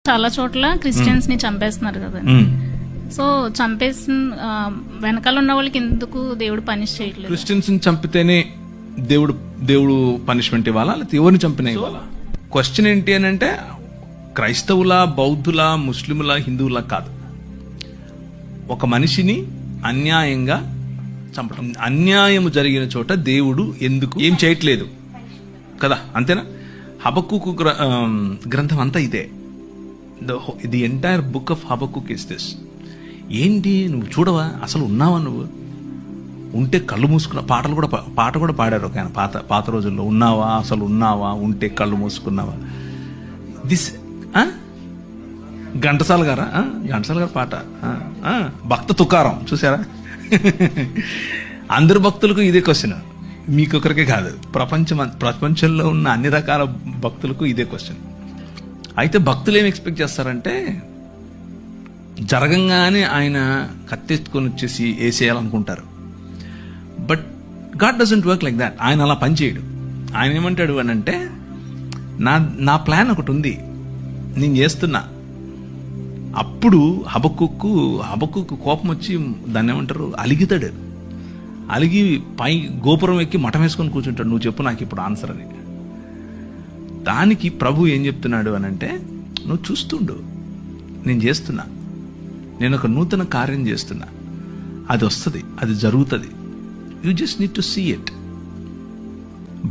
చాలా చోట్ల క్రిస్టియన్స్ ని చంపేస్తున్నారు కదా. సో చంపేసిన వెనకాల ఉన్న వాళ్ళకి ఎందుకు దేవుడు పనిష్ చేయట్లేదు? క్రిస్టియన్స్ ని చంపితేనే దేవుడు పనిష్మెంట్ ఇవ్వాలా, లేకపోతే ఎవరిని చంపినా ఇవ్వాలా? క్వశ్చన్ ఏంటి అని అంటే క్రైస్తవుల, బౌద్ధుల, ముస్లింల, హిందువుల కాదు. ఒక మనిషిని అన్యాయంగా చంపడం, అన్యాయం జరిగిన చోట దేవుడు ఎందుకు ఏం చేయట్లేదు కదా, అంతేనా? హబక్కుకు గ్రంథం అంతా ఇదే. The entire book of Habakkuk is this. ఏంటి నువ్వు చూడవా, అసలు ఉన్నావా? నువ్వు ఉంటే కళ్ళు మూసుకున్న పాట కూడా పాడారు ఒక ఆయన పాత రోజుల్లో. ఉన్నావా, అసలు ఉన్నావా, ఉంటే కళ్ళు మూసుకున్నావా? దిస్ ఘంటసాల గారు పాట. భక్త తుకారం చూసారా? అందరు భక్తులకు ఇదే క్వశ్చన్, మీకొకరికే కాదు, ప్రపంచంలో ఉన్న అన్ని రకాల భక్తులకు ఇదే క్వశ్చన్. అయితే భక్తులు ఏం ఎక్స్పెక్ట్ చేస్తారంటే జరగంగానే ఆయన కత్తెత్తుకొని వచ్చేసి వేసేయాలనుకుంటారు. But God doesn't work like that. ఆయన అలా పనిచేయడు. ఆయన ఏమంటాడు అని అంటే నా ప్లాన్ ఒకటి ఉంది, నేను చేస్తున్నా. అప్పుడు హబక్కుకు కోపం వచ్చి దాన్ని ఏమంటారు, అలిగితాడు. అలిగి పై గోపురం ఎక్కి మఠం వేసుకొని కూర్చుంటాడు, నువ్వు చెప్పు నాకు ఇప్పుడు ఆన్సర్ అని. దానికి ప్రభు ఏం చెప్తున్నాడు అని అంటే, నువ్వు చూస్తుండు, నేను చేస్తున్నా, నేను ఒక నూతన కార్యం చేస్తున్నా, అది వస్తుంది, అది జరుగుతుంది, you just need to see it.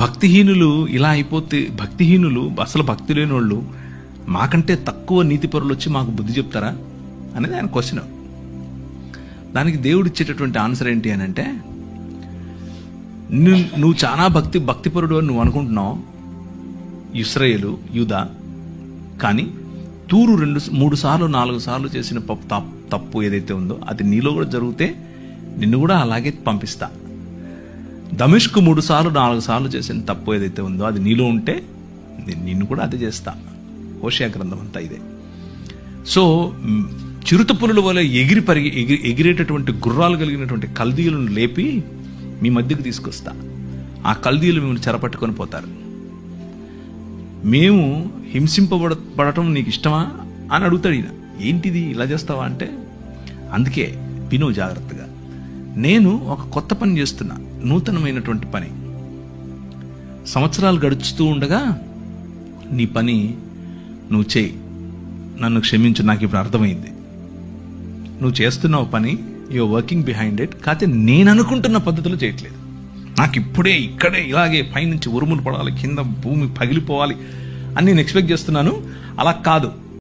భక్తిహీనులు ఇలా అయిపోతే, భక్తిహీనులు అసలు భక్తి లేని వాళ్ళు మాకంటే తక్కువ నీతిపరులు వచ్చి మాకు బుద్ధి చెప్తారా అనేది ఆయన క్వశ్చన్. దానికి దేవుడు ఇచ్చేటటువంటి ఆన్సర్ ఏంటి అని అంటే, నువ్వు చాలా భక్తిపరుడు అని నువ్వు అనుకుంటున్నావు ఇశ్రాయేలు, యూదా, కానీ తూరు 2-3 సార్లు 4 సార్లు చేసిన తప్పు ఏదైతే ఉందో అది నీలో కూడా జరిగితే నిన్ను కూడా అలాగే పంపిస్తా. దమిష్కు 3 సార్లు 4 సార్లు చేసిన తప్పు ఏదైతే ఉందో అది నీలో ఉంటే నిన్ను కూడా అదే చేస్తా. హోషేయ గ్రంథం అంతా ఇదే. సో చిరుత పులుల వల్ల ఎగిరేటటువంటి గుర్రాలు కలిగినటువంటి కల్దీయులను లేపి మీ మధ్యకు తీసుకొస్తా. ఆ కల్దీయులు మిమ్మల్ని చెరపట్టుకొని పోతారు. మేము హింసింపబడటం నీకు ఇష్టమా అని అడుగుతాడు ఈయన. ఏంటిది ఇలా చేస్తావా అంటే, అందుకే విను జాగ్రత్తగా, నేను ఒక కొత్త పని చేస్తున్నా, నూతనమైనటువంటి పని. సంవత్సరాలు గడుచుతూ ఉండగా నీ పని నువ్వు చేయి, నన్ను క్షమించు, నాకు ఇప్పుడు అర్థమైంది. నువ్వు చేస్తున్నావు పని, యూఆర్ వర్కింగ్ బిహైండ్ ఇట్, కాకపోతే నేను అనుకుంటున్న పద్ధతిలో చేయట్లేదు. నాకు ఇప్పుడే ఇక్కడే ఇలాగే పైనుంచి ఉరుములు పడాలి, కింద భూమి పగిలిపోవాలి అని నేను ఎక్స్పెక్ట్ చేస్తున్నాను. అలా కాదు.